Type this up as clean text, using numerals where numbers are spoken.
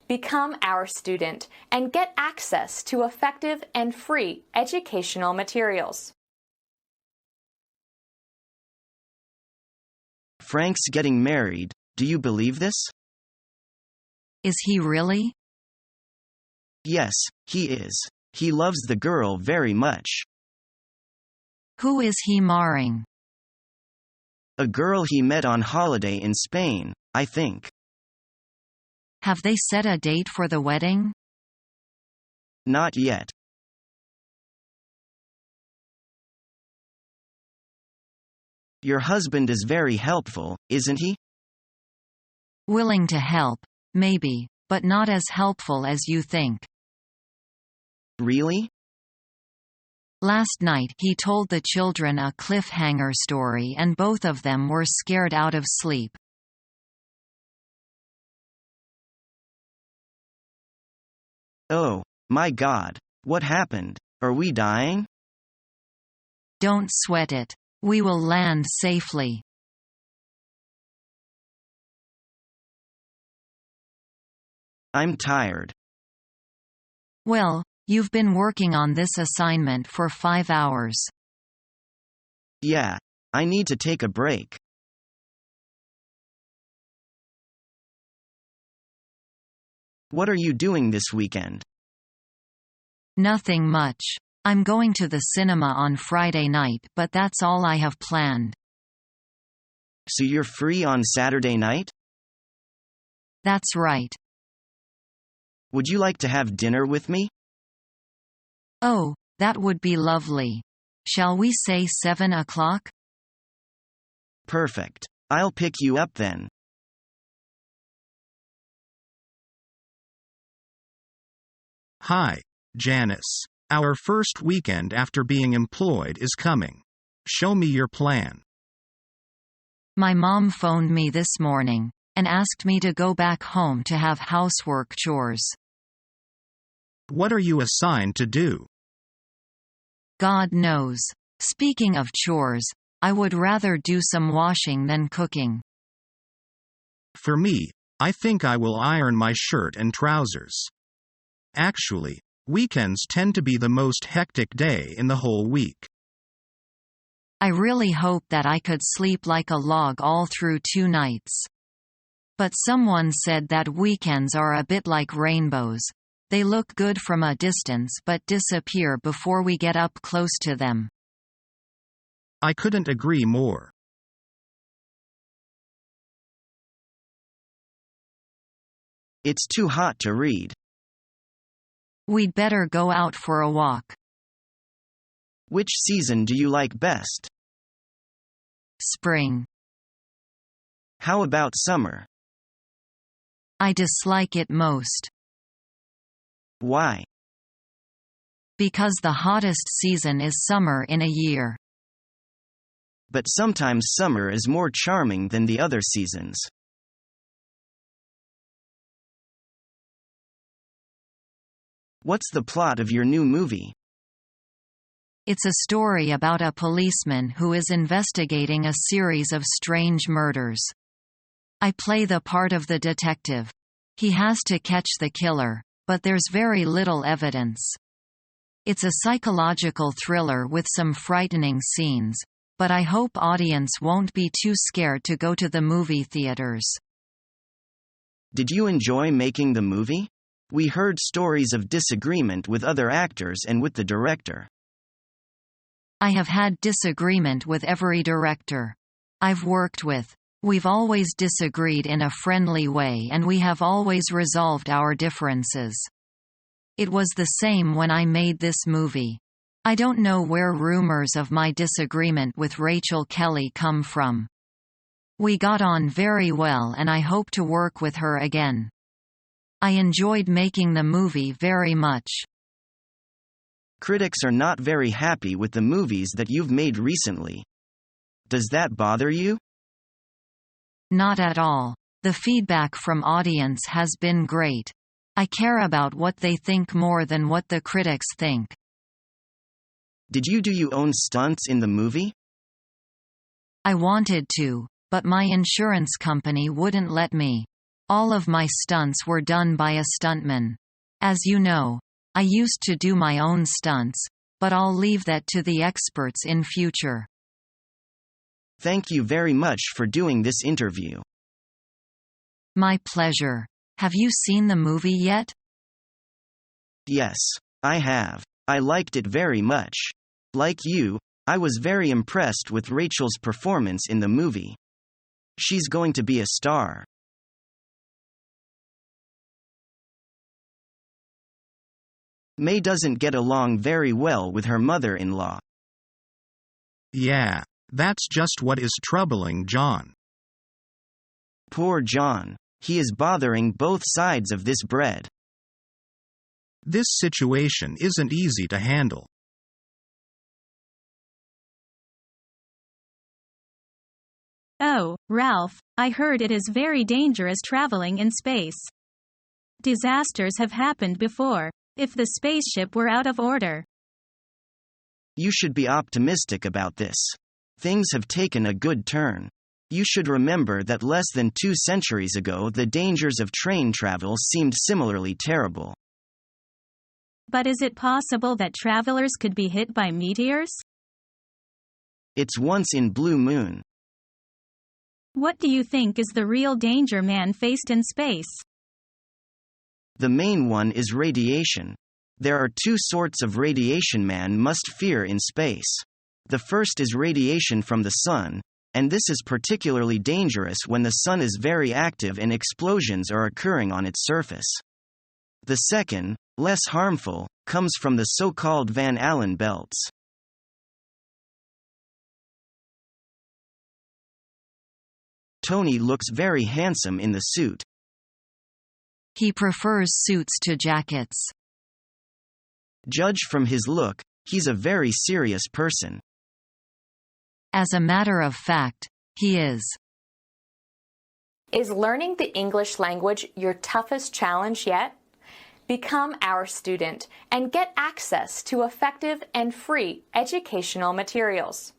Become our student and get access to effective and free educational materials. Frank's getting married. Do you believe this? Is he really? Yes, he is. He loves the girl very much. Who is he marrying? A girl he met on holiday in Spain, I think. Have they set a date for the wedding? Not yet. Your husband is very helpful, isn't he? Willing to help, maybe, but not as helpful as you think. Really? Last night he told the children a cliffhanger story and both of them were scared out of sleep. Oh, my God. What happened? Are we dying? Don't sweat it. We will land safely. I'm tired. Well, you've been working on this assignment for 5 hours. Yeah, I need to take a break. What are you doing this weekend? Nothing much. I'm going to the cinema on Friday night, but that's all I have planned. So you're free on Saturday night? That's right. Would you like to have dinner with me? Oh, that would be lovely. Shall we say 7 o'clock? Perfect. I'll pick you up then. Hi, Janice. Our first weekend after being employed is coming. Show me your plan. My mom phoned me this morning and asked me to go back home to have housework chores. What are you assigned to do? God knows. Speaking of chores, I would rather do some washing than cooking. For me, I think I will iron my shirt and trousers. Actually, weekends tend to be the most hectic day in the whole week. I really hope that I could sleep like a log all through 2 nights. But someone said that weekends are a bit like rainbows. They look good from a distance but disappear before we get up close to them. I couldn't agree more. It's too hot to read. We'd better go out for a walk. Which season do you like best? Spring. How about summer? I dislike it most. Why? Because the hottest season is summer in a year. But sometimes summer is more charming than the other seasons. What's the plot of your new movie? It's a story about a policeman who is investigating a series of strange murders. I play the part of the detective. He has to catch the killer, but there's very little evidence. It's a psychological thriller with some frightening scenes, but I hope audience won't be too scared to go to the movie theaters. Did you enjoy making the movie? We heard stories of disagreement with other actors and with the director. I have had disagreement with every director I've worked with. We've always disagreed in a friendly way and we have always resolved our differences. It was the same when I made this movie. I don't know where rumors of my disagreement with Rachel Kelly come from. We got on very well and I hope to work with her again. I enjoyed making the movie very much. Critics are not very happy with the movies that you've made recently. Does that bother you? Not at all. The feedback from audience has been great. I care about what they think more than what the critics think. Did you do your own stunts in the movie? I wanted to, but my insurance company wouldn't let me. All of my stunts were done by a stuntman. As you know, I used to do my own stunts, but I'll leave that to the experts in future. Thank you very much for doing this interview. My pleasure. Have you seen the movie yet? Yes, I have. I liked it very much. Like you, I was very impressed with Rachel's performance in the movie. She's going to be a star. May doesn't get along very well with her mother-in-law. Yeah, that's just what is troubling John. Poor John. He is bothering both sides of this bread. This situation isn't easy to handle. Oh, Ralph, I heard it is very dangerous traveling in space. Disasters have happened before. If the spaceship were out of order. You should be optimistic about this. Things have taken a good turn. You should remember that less than 2 centuries ago the dangers of train travel seemed similarly terrible. But is it possible that travelers could be hit by meteors? It's once in blue moon. What do you think is the real danger man faced in space? The main one is radiation. There are 2 sorts of radiation man must fear in space. The first is radiation from the sun, and this is particularly dangerous when the sun is very active and explosions are occurring on its surface. The second, less harmful, comes from the so-called Van Allen belts. Tony looks very handsome in the suit. He prefers suits to jackets. Judge from his look, he's a very serious person. As a matter of fact, he is. Is learning the English language your toughest challenge yet? Become our student and get access to effective and free educational materials.